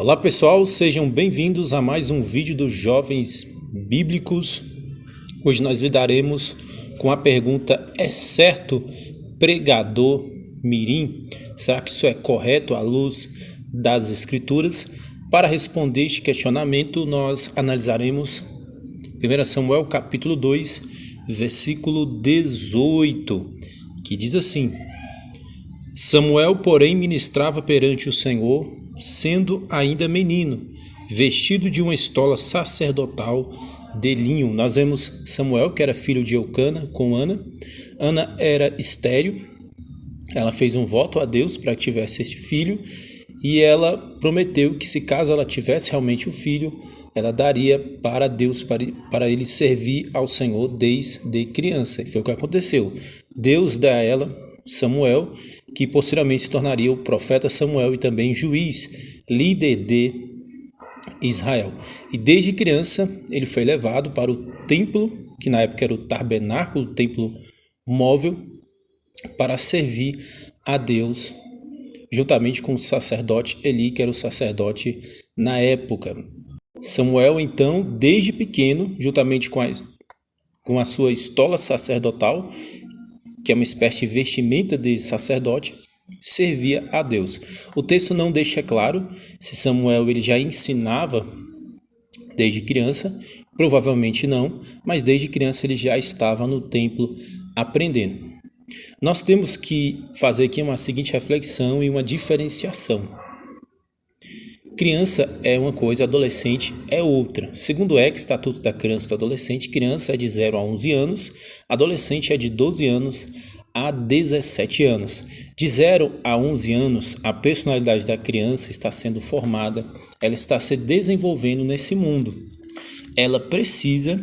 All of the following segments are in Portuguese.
Olá pessoal, sejam bem-vindos a mais um vídeo dos Jovens Bíblicos. Hoje nós lidaremos com a pergunta: é certo pregador mirim? Será que isso é correto à luz das Escrituras? Para responder este questionamento, nós analisaremos 1 Samuel capítulo 2, versículo 18, que diz assim: Samuel, porém, ministrava perante o Senhor, sendo ainda menino, vestido de uma estola sacerdotal de linho. Nós vemos Samuel, que era filho de Eucana com Ana. Ana era estéril, ela fez um voto a Deus para que tivesse este filho, e ela prometeu que, se caso ela tivesse realmente o filho, ela daria para Deus, para ele servir ao Senhor desde criança. E foi o que aconteceu. Deus dá a ela Samuel, que posteriormente se tornaria o profeta Samuel e também juiz, líder de Israel. E desde criança ele foi levado para o templo, que na época era o tabernáculo, o templo móvel, para servir a Deus, juntamente com o sacerdote Eli, que era o sacerdote na época. Samuel, então, desde pequeno, juntamente com a sua estola sacerdotal, que é uma espécie de vestimenta de sacerdote, servia a Deus. O texto não deixa claro se Samuel ele já ensinava desde criança, provavelmente não, mas desde criança ele já estava no templo aprendendo. Nós temos que fazer aqui uma seguinte reflexão e uma diferenciação. Criança é uma coisa, adolescente é outra. Segundo o Estatuto da Criança e do Adolescente, criança é de 0 a 11 anos, adolescente é de 12 anos a 17 anos. De 0 a 11 anos, a personalidade da criança está sendo formada, ela está se desenvolvendo nesse mundo. Ela precisa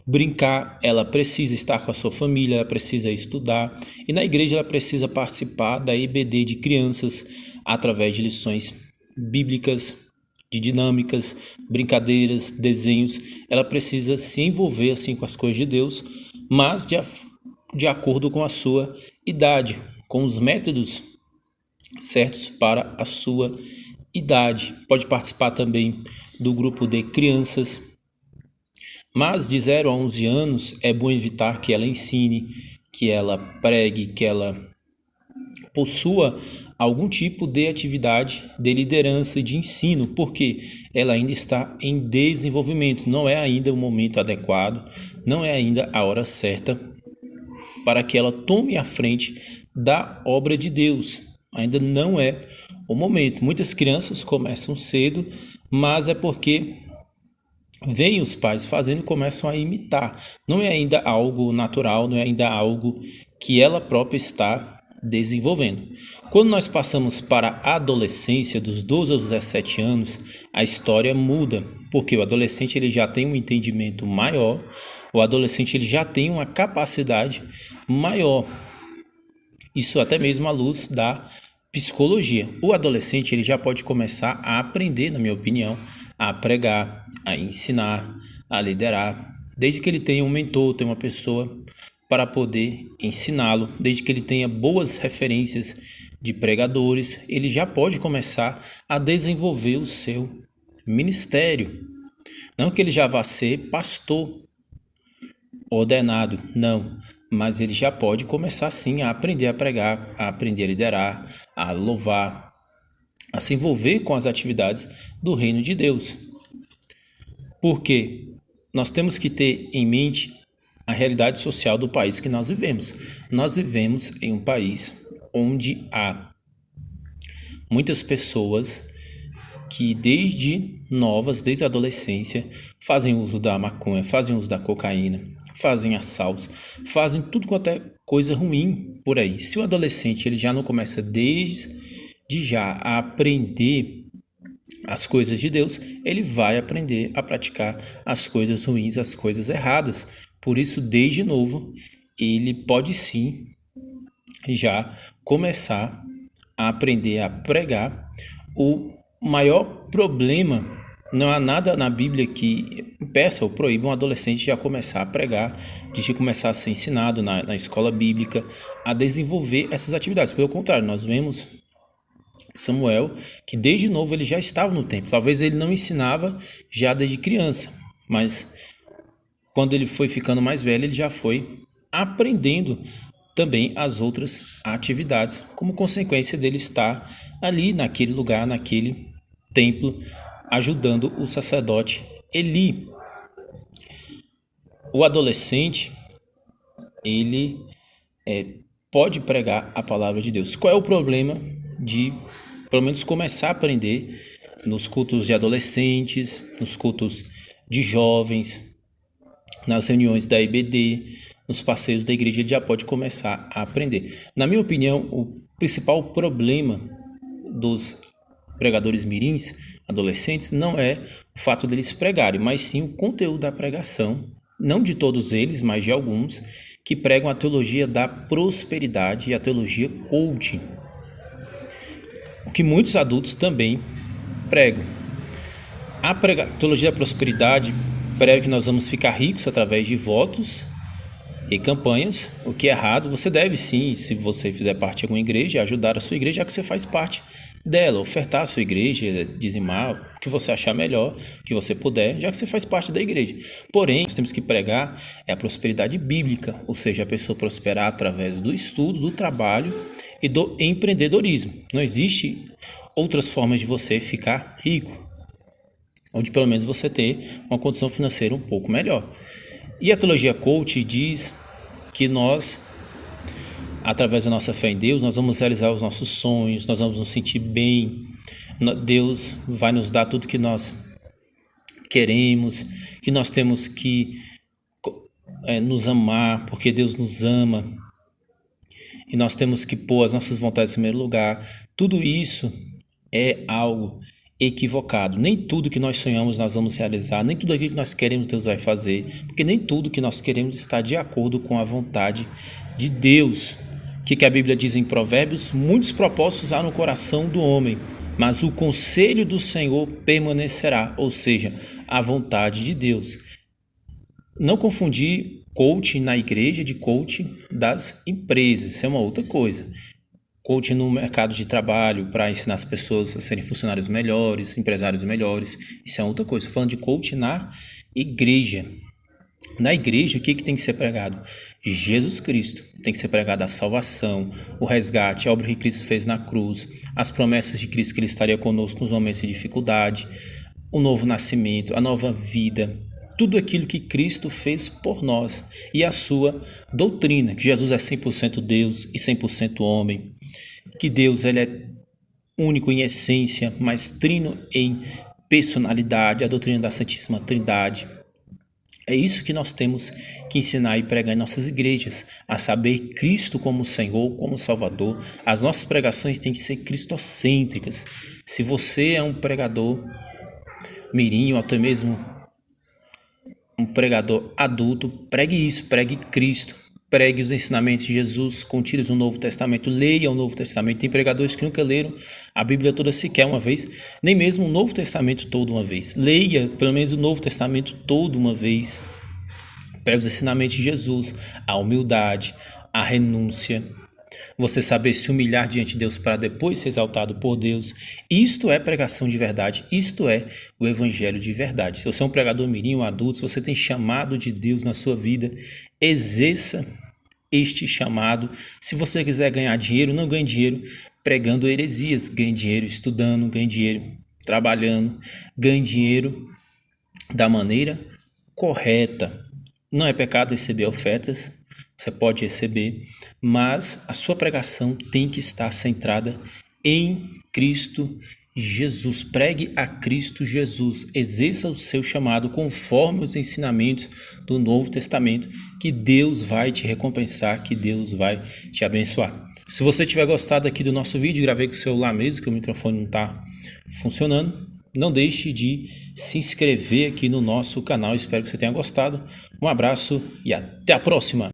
brincar, ela precisa estar com a sua família, ela precisa estudar, e na igreja ela precisa participar da EBD de crianças, através de lições bíblicas, de dinâmicas, brincadeiras, desenhos. Ela precisa se envolver assim com as coisas de Deus, mas de acordo com a sua idade, com os métodos certos para a sua idade. Pode participar também do grupo de crianças, mas de 0 a 11 anos é bom evitar que ela ensine, que ela pregue, que ela possua algum tipo de atividade de liderança e de ensino, porque ela ainda está em desenvolvimento, não é ainda o momento adequado, não é ainda a hora certa para que ela tome a frente da obra de Deus. Ainda não é o momento. Muitas crianças começam cedo, mas é porque veem os pais fazendo e começam a imitar. Não é ainda algo natural, não é ainda algo que ela própria está desenvolvendo. Quando nós passamos para a adolescência, dos 12 aos 17 anos, a história muda, porque o adolescente ele já tem um entendimento maior, o adolescente ele já tem uma capacidade maior. Isso até mesmo à luz da psicologia. O adolescente ele já pode começar a aprender, na minha opinião, a pregar, a ensinar, a liderar, desde que ele tenha um mentor, tenha uma pessoa para poder ensiná-lo, desde que ele tenha boas referências de pregadores, ele já pode começar a desenvolver o seu ministério. Não que ele já vá ser pastor ordenado, não, mas ele já pode começar sim a aprender a pregar, a aprender a liderar, a louvar, a se envolver com as atividades do reino de Deus. Porque nós temos que ter em mente a realidade social do país que nós vivemos. Nós vivemos em um país onde há muitas pessoas que desde novas, desde a adolescência, fazem uso da maconha, fazem uso da cocaína, fazem assaltos, fazem tudo quanto é coisa ruim por aí. Se o adolescente ele já não começa desde já a aprender as coisas de Deus, ele vai aprender a praticar as coisas ruins, as coisas erradas. Por isso, desde novo, ele pode sim já começar a aprender a pregar. O maior problema, não há nada na Bíblia que impeça ou proíba um adolescente já começar a pregar, de começar a ser ensinado na escola bíblica, a desenvolver essas atividades. Pelo contrário, nós vemos Samuel, que desde novo ele já estava no templo. Talvez ele não ensinava já desde criança, mas quando ele foi ficando mais velho, ele já foi aprendendo também as outras atividades, como consequência dele estar ali naquele lugar, naquele templo, ajudando o sacerdote Eli. O adolescente, ele pode pregar a palavra de Deus. Qual é o problema de, pelo menos, começar a aprender nos cultos de adolescentes, nos cultos de jovens, nas reuniões da IBD, nos passeios da igreja? Ele já pode começar a aprender. Na minha opinião, o principal problema dos pregadores mirins, adolescentes, não é o fato deles pregarem, mas sim o conteúdo da pregação, não de todos eles, mas de alguns, que pregam a teologia da prosperidade e a teologia coaching, o que muitos adultos também pregam. A teologia da prosperidade prega que nós vamos ficar ricos através de votos e campanhas, o que é errado. Você deve sim, se você fizer parte de alguma igreja, ajudar a sua igreja, já que você faz parte dela, ofertar a sua igreja, dizimar o que você achar melhor, o que você puder, já que você faz parte da igreja. Porém, nós temos que pregar a prosperidade bíblica, ou seja, a pessoa prosperar através do estudo, do trabalho e do empreendedorismo. Não existe outras formas de você ficar rico, ou de pelo menos você ter uma condição financeira um pouco melhor. E a teologia coach diz que nós, através da nossa fé em Deus, nós vamos realizar os nossos sonhos, nós vamos nos sentir bem, Deus vai nos dar tudo que nós queremos, que nós temos que nos amar, porque Deus nos ama, e nós temos que pôr as nossas vontades em primeiro lugar. Tudo isso é algo equivocado. Nem tudo que nós sonhamos nós vamos realizar, nem tudo aquilo que nós queremos Deus vai fazer, porque nem tudo que nós queremos está de acordo com a vontade de Deus. O que a Bíblia diz em Provérbios? Muitos propósitos há no coração do homem, mas o conselho do Senhor permanecerá, ou seja, a vontade de Deus. Não confundir coaching na igreja de coaching das empresas, isso é uma outra coisa. Coaching no mercado de trabalho para ensinar as pessoas a serem funcionários melhores, empresários melhores, isso é outra coisa. Falando de coaching na igreja. Na igreja, o que tem que ser pregado? Jesus Cristo. Tem que ser pregado a salvação, o resgate, a obra que Cristo fez na cruz, as promessas de Cristo que Ele estaria conosco nos momentos de dificuldade, o novo nascimento, a nova vida, tudo aquilo que Cristo fez por nós e a sua doutrina, que Jesus é 100% Deus e 100% homem, que Deus ele é único em essência, mas trino em personalidade, a doutrina da Santíssima Trindade. É isso que nós temos que ensinar e pregar em nossas igrejas, a saber Cristo como Senhor, como Salvador. As nossas pregações têm que ser cristocêntricas. Se você é um pregador mirim, ou até mesmo um pregador adulto, pregue isso, pregue Cristo, pregue os ensinamentos de Jesus contidos no Novo Testamento, leia o Novo Testamento. Tem pregadores que nunca leram a Bíblia toda sequer uma vez, nem mesmo o Novo Testamento todo uma vez. Leia pelo menos o Novo Testamento todo uma vez. Pregue os ensinamentos de Jesus, a humildade, a renúncia, você saber se humilhar diante de Deus para depois ser exaltado por Deus. Isto é pregação de verdade, isto é o evangelho de verdade. Se você é um pregador mirim, um adulto, se você tem chamado de Deus na sua vida, exerça este chamado. Se você quiser ganhar dinheiro, não ganhe dinheiro pregando heresias, ganhe dinheiro estudando, ganhe dinheiro trabalhando, ganhe dinheiro da maneira correta. Não é pecado receber ofertas, você pode receber, mas a sua pregação tem que estar centrada em Cristo Jesus. Pregue a Cristo Jesus, exerça o seu chamado conforme os ensinamentos do Novo Testamento, que Deus vai te recompensar, que Deus vai te abençoar. Se você tiver gostado aqui do nosso vídeo, gravei com o celular mesmo, que o microfone não está funcionando, não deixe de se inscrever aqui no nosso canal. Espero que você tenha gostado. Um abraço e até a próxima!